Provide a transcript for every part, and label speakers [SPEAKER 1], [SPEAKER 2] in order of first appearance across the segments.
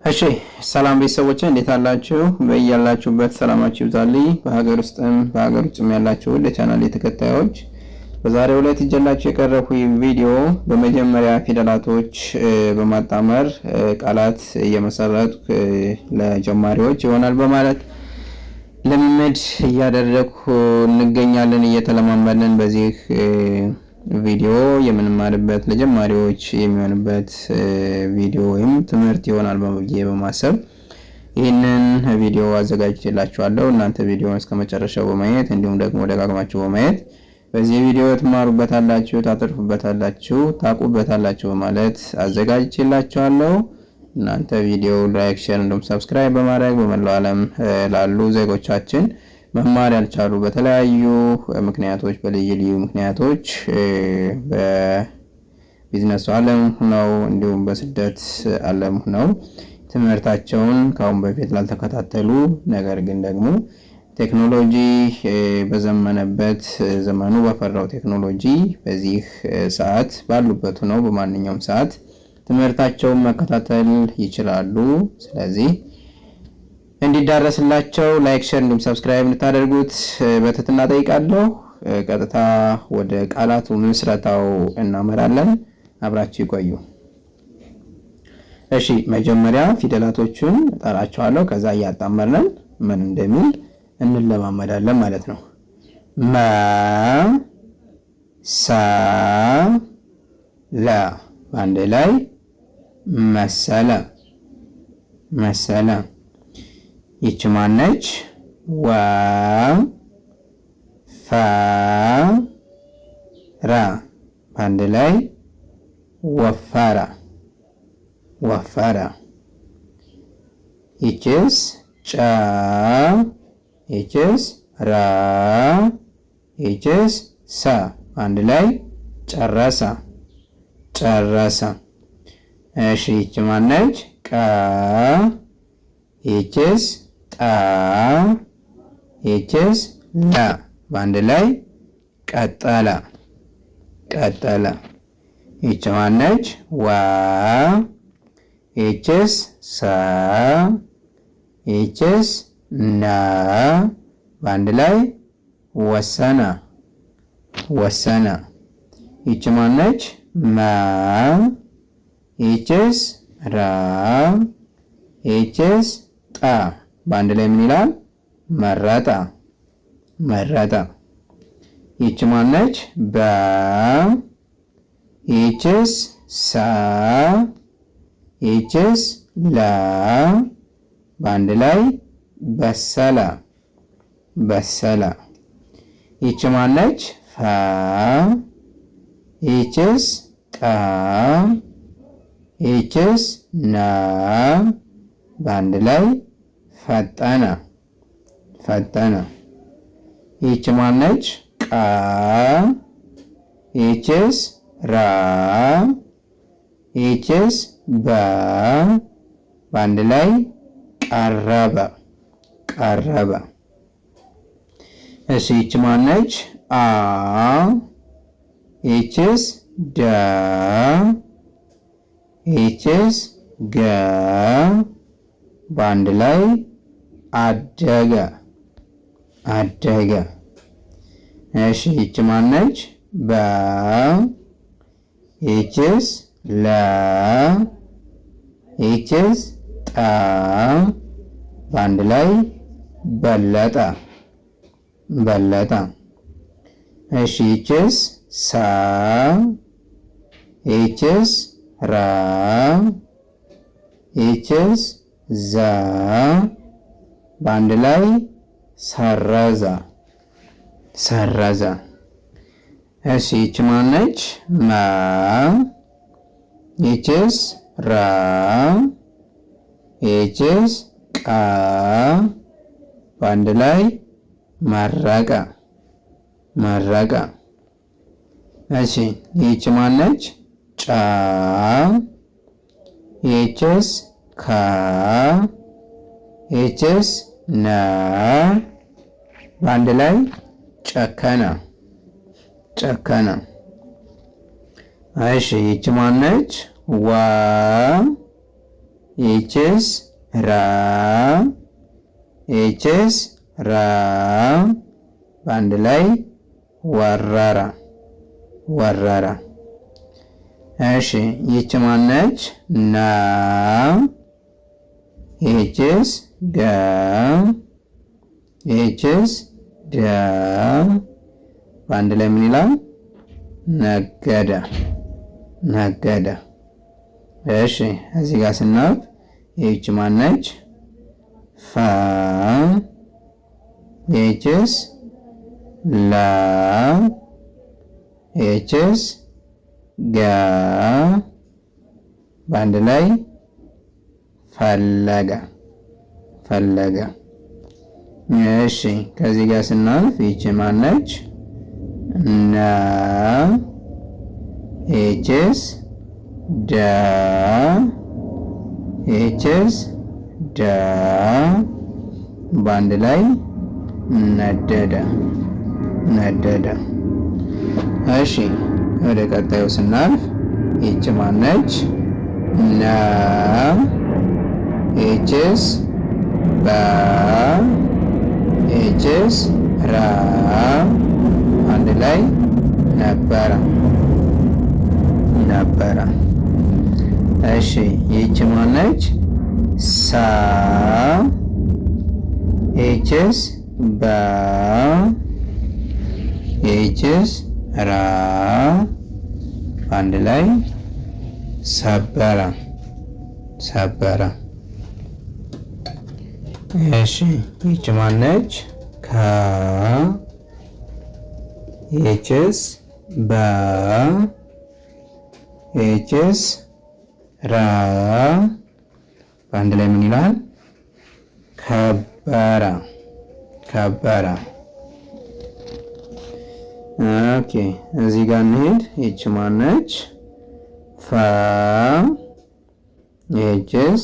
[SPEAKER 1] እሺ ሰላም ቤተሰቦቼ እንዴት አላችሁ? በእያላችሁበት ሰላማችሁ ይብዛልኝ። በሀገር ውስጥም በሀገር ውጭም ያላችሁ ለቻናሌ ተከታዮች በዛሬው ዕለት ይዤላችሁ የቀረብኩ ቪዲዮ በመጀመሪያ ፊደላቶች በማጣመር ቃላት እየመሰረትኩ ለጀማሪዎች ይሆናል በማለት ልምምድ እያደረግኩ እንገኛለን። እየተለማመድን በዚህ ቪዲዮ የምንማርበት ለጀማሪዎች የሚሆንበት ቪዲዮ ወይም ትምህርት ይሆናል በማሰብ ይህንን ቪዲዮ አዘጋጅቼላችኋለሁ። እናንተ ቪዲዮውን እስከመጨረሻው በማየት እንዲሁም ደግሞ ደጋግማችሁ በማየት በዚህ ቪዲዮ ትማሩበታላችሁ፣ ታተርፉበታላችሁ፣ ታውቁበታላችሁ በማለት አዘጋጅቼላችኋለሁ። እናንተ ቪዲዮ ላይክ፣ ሼር እንዲሁም ሰብስክራይብ በማድረግ በመላው ዓለም ላሉ ዜጎቻችን መማር ያልቻሉ በተለያዩ ምክንያቶች በልዩ ልዩ ምክንያቶች በቢዝነስ ዓለም ሆነው እንዲሁም በስደት ዓለም ሆነው ትምህርታቸውን ካሁን በፊት ላልተከታተሉ ነገር ግን ደግሞ ቴክኖሎጂ በዘመነበት ዘመኑ በፈራው ቴክኖሎጂ በዚህ ሰዓት ባሉበት ሆነው በማንኛውም ሰዓት ትምህርታቸውን መከታተል ይችላሉ። ስለዚህ እንዲዳረስላቸው ላይክ፣ ሼር እንዲሁም ሰብስክራይብ እንድታደርጉት በትህትና ጠይቃለሁ። ቀጥታ ወደ ቃላቱ ምስረታው እናመራለን። አብራችሁ ይቆዩ። እሺ መጀመሪያ ፊደላቶቹን እጠራቸዋለሁ። ከዛ እያጣመርነን ምን እንደሚል እንለማመዳለን ማለት ነው። መ ሰ ለ በአንድ ላይ መሰለ መሰለ። ይች ማነች? ወ ፈ ረ በአንድ ላይ ወፈረ ወፈረ። ይችስ ጨ ይችስ ረ ይችስ ሰ በአንድ ላይ ጨረሰ ጨረሰ። እሺ ይች ማነች? ቀ ይችስ ጠ ይችስ ለ በአንድ ላይ ቀጠለ ቀጠለ። ይች ማነች? ወ ይችስ ሰ ይችስ ነ በአንድ ላይ ወሰነ ወሰነ። ይች ማነች? መ ይችስ ረ ይችስ ጠ በአንድ ላይ ምን ይላል? መረጠ መረጠ። ይች ማነች? በ ይችስ ሰ ይችስ ለ በአንድ ላይ በሰለ በሰለ። ይች ማነች? ፈ ይችስ ጠ ይችስ ነ በአንድ ላይ ፈጠነ ፈጠነ። ይች ማነች? ቀ ይችስ ረ ይችስ በ በአንድ ላይ ቀረበ ቀረበ። እሺ ይች ማነች? አ ይችስ ደ ይችስ ገ በአንድ ላይ አደገ አደገ። እሺ ይች ማነች? በ ይችስ ለ ይችስ ጠ በአንድ ላይ በለጠ በለጠ። እሺ ይችስ ሰ ይችስ ረ ይችስ ዘ በአንድ ላይ ሰረዘ ሰረዘ። እሺ ይች ማነች? መ ይችስ ረ ይችስ ቀ በአንድ ላይ መረቀ መረቀ። እሺ ይች ማነች? ጨ ይችስ ከ ይችስ ነ በአንድ ላይ ጨከነ ጨከነ። እሺ ይች ማነች? ወ ኤችስ ራ ኤችስ ራ በአንድ ላይ ወረራ ወረራ። እሺ ይህች ማነች? ና ይህችስ ገ ይህችስ ደ በአንድ ላይ ምን ይላል? ነገደ ነገደ። እሺ እዚህ ጋር ስናልፍ ይህች ማነች? ፈ ይህችስ ለ ይህችስ ገ በአንድ ላይ ፈለገ ፈለገ። እሺ ከዚህ ጋር ስናልፍ ይህች ማነች? ነ ይህችስ ደ ይህችስ ደ በአንድ ላይ ነደደ ነደደ። እሺ ወደ ቀጣዩ ስናልፍ ይህች ማነች? ነ ይህችስ በ ይህችስ ራ አንድ ላይ ነበረ ነበረ። እሺ ይህች ማነች? ሳ ይህችስ በ ይህችስ ራ አንድ ላይ ሰበረ ሰበረ። እሺ ይህች ማነች? ከ ይህችስ በ ይህችስ ራ በአንድ ላይ ምን ይላል? ከበረ ከበረ። ኦኬ እዚህ ጋር እንሄድ። ይህች ማነች? ፈ ይህችስ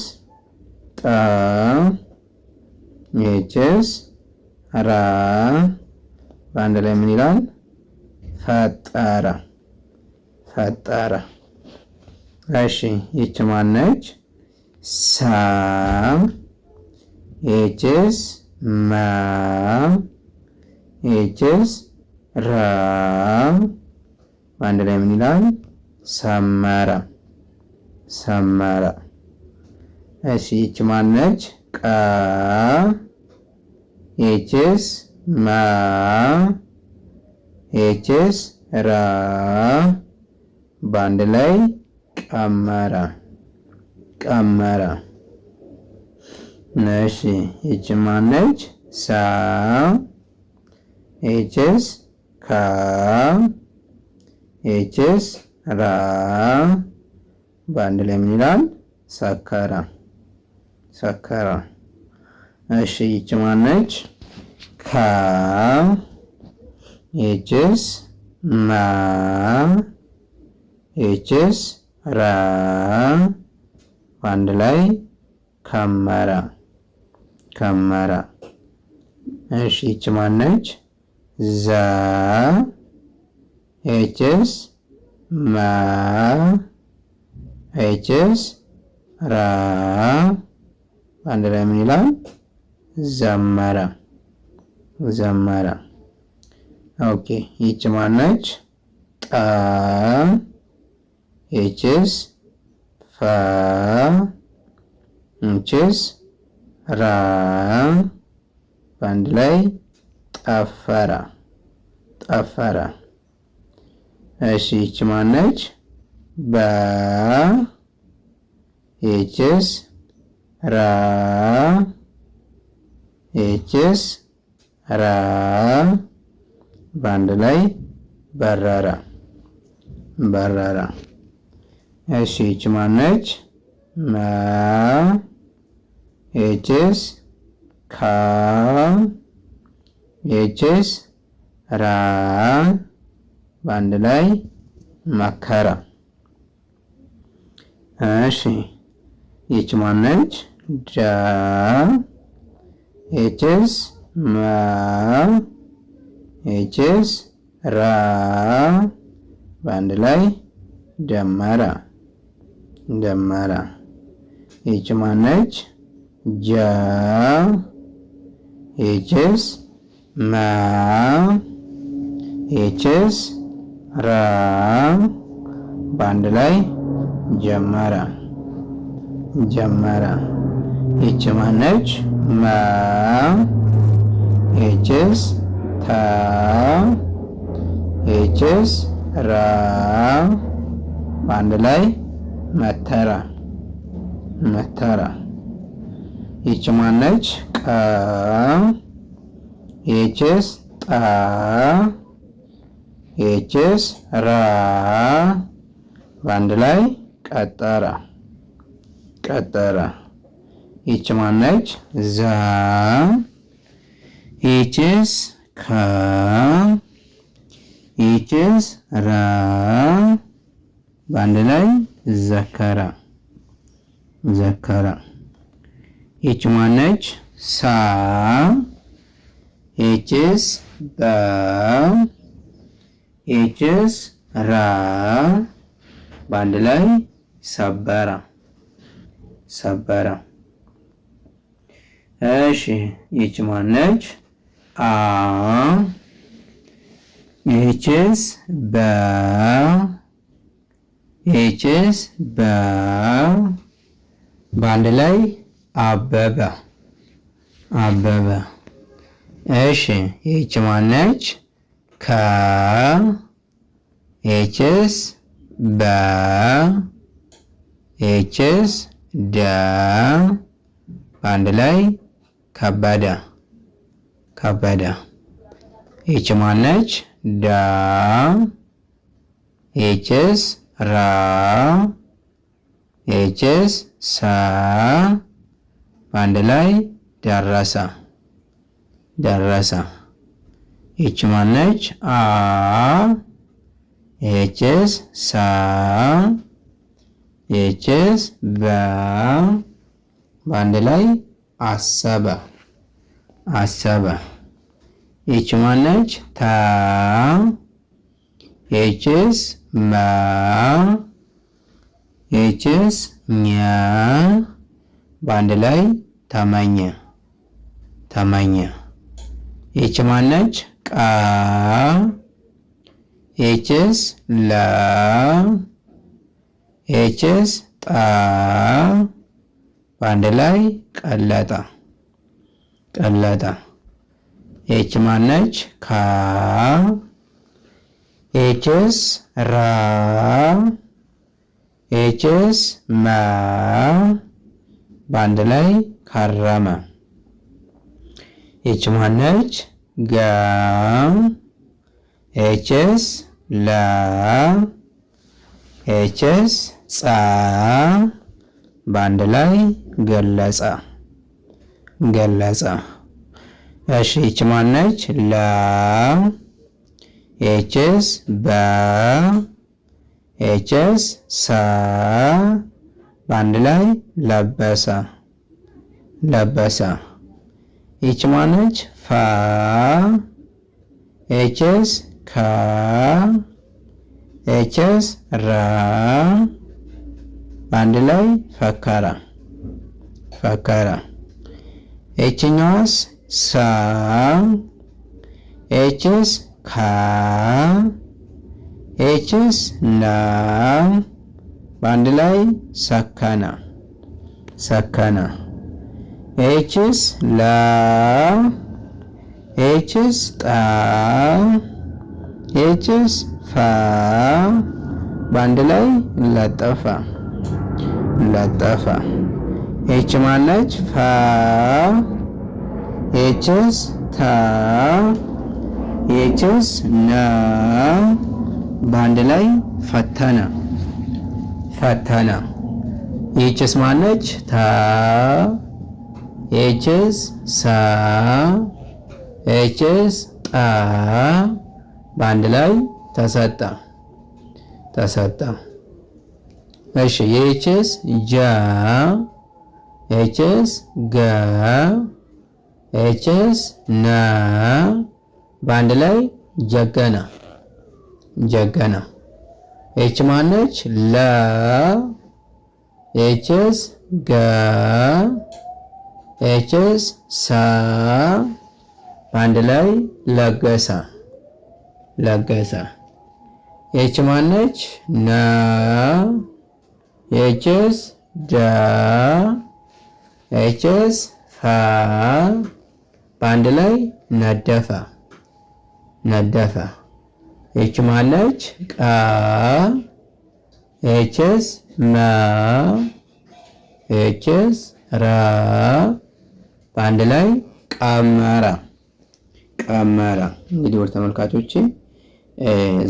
[SPEAKER 1] ጠ ይህችስ ራ በአንድ ላይ ምን ይላል? ፈጠረ ፈጠረ። እሺ ይህች ማነች? ሳ ይህችስ መ ይህችስ ራ በአንድ ላይ ምን ይላል? ሰመረ ሰመረ። እሺ ይህች ማነች? ቀ ይህችስ መ ይህችስ ራ በአንድ ላይ ቀመረ ቀመረ። እሺ ይህች ማነች? ሳ ይህችስ ከ ይህችስ ራ በአንድ ላይ ምን ይላል? ሰከረ ሰከረ። እሺ ይህች ማነች? ከ ይህችስ መ ይህችስ ራ በአንድ ላይ ከመረ ከመረ። እሺ ይህች ማነች? ዘ ይህችስ መ ይህችስ ራ በአንድ ላይ ምን ይላል? ዘመረ ዘመረ። ኦኬ ይህች ማነች? ጠ ይህችስ ፈ ይህችስ ራ በአንድ ላይ ጠፈረ ጠፈረ። እሺ ይህች ማነች? በ ይህችስ ራ ይህችስ ራ በአንድ ላይ በረረ በረረ። እሺ ይህች ማነች? መ ይህችስ ካ ይህችስ ራ በአንድ ላይ መከረ። እሺ ይህች ማነች? ደ ይህችስ መ ይህችስ ራ በአንድ ላይ ደመረ ደመረ። ይች ማነች? ጀ ይችስ መ ይችስ ረ በአንድ ላይ ጀመረ ጀመረ። ይች ማነች? መ ይችስ ተ ይችስ ረ በአንድ ላይ መተረ መተረ። ይች ማነች? ቀ ይችስ ጠ ይችስ ረ በአንድ ላይ ቀጠረ ቀጠረ። ይች ማነች? ዘ ይችስ ከ ይችስ ረ በአንድ ላይ ዘከረ ዘከረ። ይች ማነች? ሳ ይችስ በ ይችስ ራ በአንድ ላይ ሰበረ ሰበረ። እሺ ይች ማነች? አ ይችስ በ ይችስ በ በአንድ ላይ አበበ አበበ። እሺ ይች ማነች? ከ ይችስ በ ይችስ ደ በአንድ ላይ ከበደ ከበደ። ይች ማነች? ዳ ይችስ ራ ይችስ ሳ በአንድ ላይ ደረሰ ደረሰ። ይች ማነች? አ ይችስ ሳ ይችስ በ በአንድ ላይ አሰበ አሰበ። ይች ማነች? ታ ይችስ መ ይችስ ኛ በአንድ ላይ ተመኘ ተመኘ። ይች ማነች? ቃ ይችስ ለ ይችስ ጣ በአንድ ላይ ቀለጠ ቀለጠ። ይች ማነች? ካ ይችስ ራ ይችስ መ በአንድ ላይ ከረመ። ይች ማነች? ገ ይችስ ለ ይችስ ጸ በአንድ ላይ ገለጸ ገለጸ። እሺ ይች ማነች? ለ ይችስ በ ይችስ ሰ በአንድ ላይ ለበሰ ለበሰ። ይች ማነች? ፋ ይችስ ከ ይችስ ረ በአንድ ላይ ፈከረ ፈከረ። ይችኛዋስ? ሳ ይችስ ካ ይችስ ና በአንድ ላይ ሰከነ ሰከነ። ይችስ ላ ይችስ ጣ ይችስ ፋ በአንድ ላይ ለጠፈ ለጠፈ። ይች ማነች? ፋ ይችስ ታ ይችስ ና በአንድ ላይ ፈተነ ፈተነ። ይችስ ማነች? ታ ይችስ ሳ ይችስ ጣ በአንድ ላይ ተሰጠ ተሰጠ። እሺ ይችስ ጃ ይችስ ገ ይችስ ነ በአንድ ላይ ጀገነ ጀገነ። ይች ማነች? ለ ይችስ ገ ኤችስ ሳ በአንድ ላይ ለገሰ ለገሰ። ኤች ማነች? ነ ኤችስ ደ ኤችስ ፈ በአንድ ላይ ነደፈ ነደፈ። ኤች ማነች? ቀ ኤችስ መ ኤችስ ረ በአንድ ላይ ቀመረ ቀመረ። እንግዲህ ወደ ተመልካቾቼ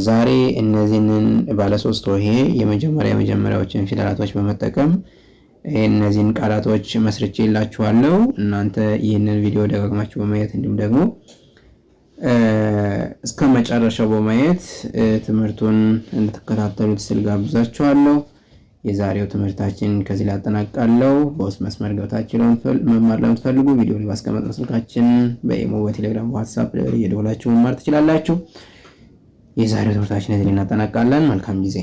[SPEAKER 1] ዛሬ እነዚህንን ባለ 3 ሆሄ የመጀመሪያዎችን ፊደላቶች በመጠቀም እነዚህን ቃላቶች መስርቼላችኋለሁ። እናንተ ይህንን ቪዲዮ ደጋግማችሁ በማየት እንዲሁም ደግሞ እስከ መጨረሻው በማየት ትምህርቱን እንድትከታተሉት ስል ጋብዛችኋለሁ። የዛሬው ትምህርታችን ከዚህ ላይ አጠናቅቃለሁ። በውስጥ መስመር ገብታችሁ መማር ለምትፈልጉ ቪዲዮ ላይ ባስቀመጥነው ስልካችን በኢሞ፣ በቴሌግራም፣ በዋትስአፕ እየደወላችሁ መማር ትችላላችሁ። የዛሬው ትምህርታችን እዚህ ላይ እናጠናቅቃለን። መልካም ጊዜ